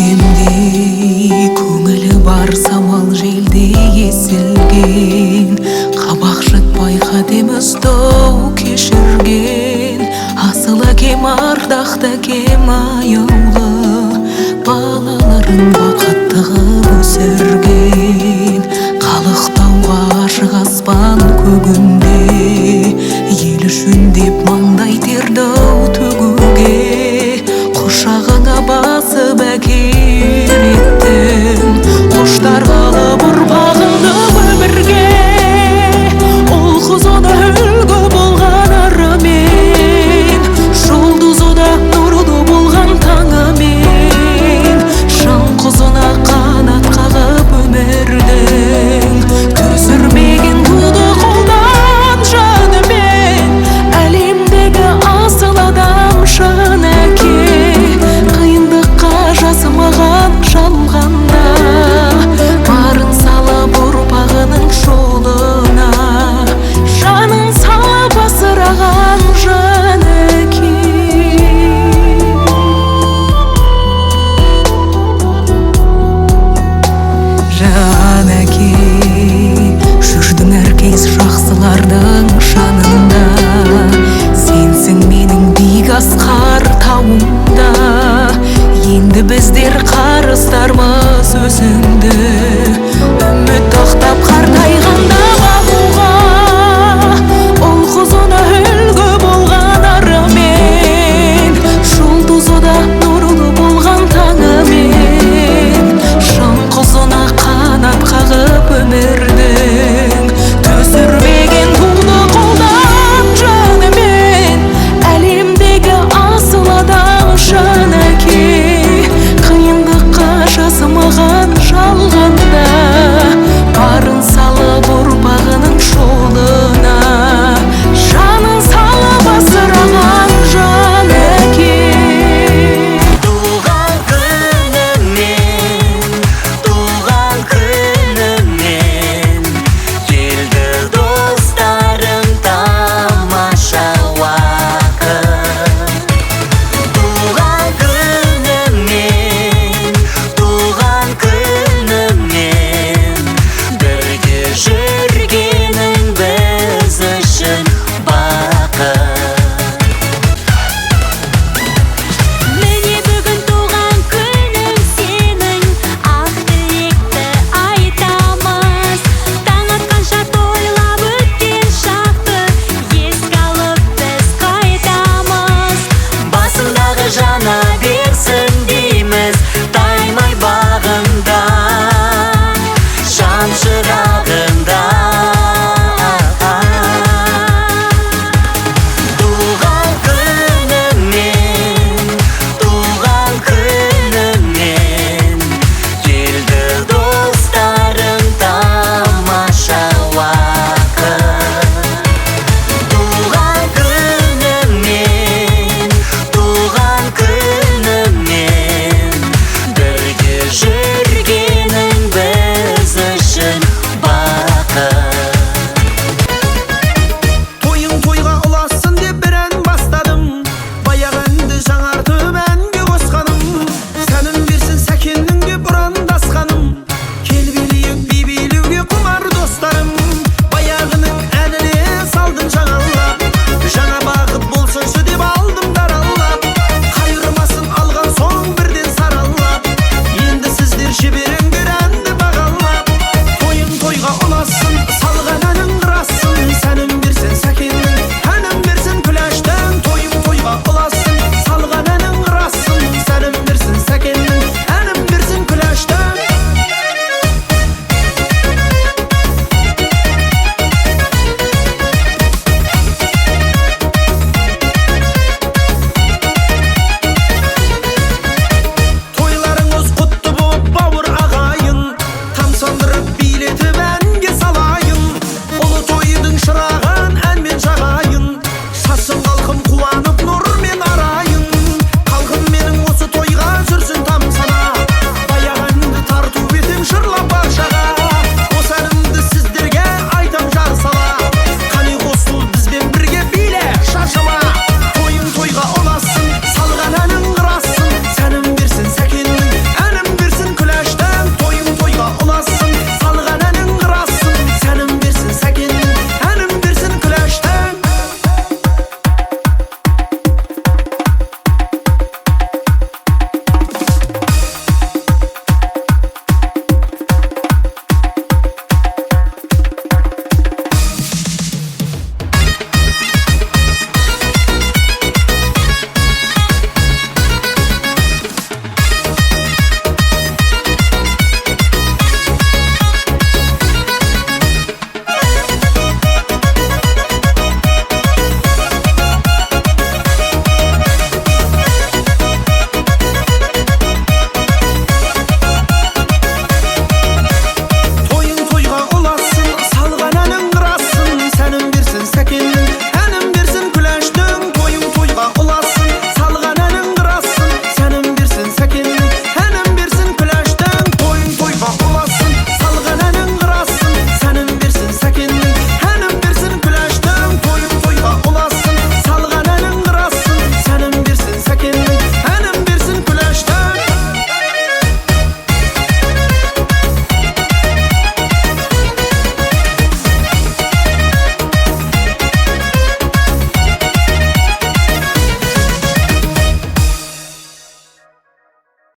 Көктемдей көңілі бар самал желдей есілген, қабақ жытпай қатеміз тоу кешірген. Асыл әкем ардақты әкем аяулы, балаларын бақытты қылып өсірген. Қалықтауға ашық аспан көгінде, ел үшін деп маңдай терді төгуге, құшағыңа басып әкелеттім. Құштар қылып ұрпағыңды өмірге, ол қыз оны үлгі болған арымен, жұлдыз ода нұрлы болған таңымен. Жан құзына қанат қағып өмірдің, түсірмеген туды қолдан жанымен. Әлемдегі асыл адам шын әке, қиындыққа жасымаған жалғанда, барын салып ұрпағының жолына, жанын салып асыраған жан әке. Жан әке, жүрдің әркез жақсылардың жанында, сенсің менің биік асқар тауымда. Енді біздер қарыздармыз өзіңді, үміт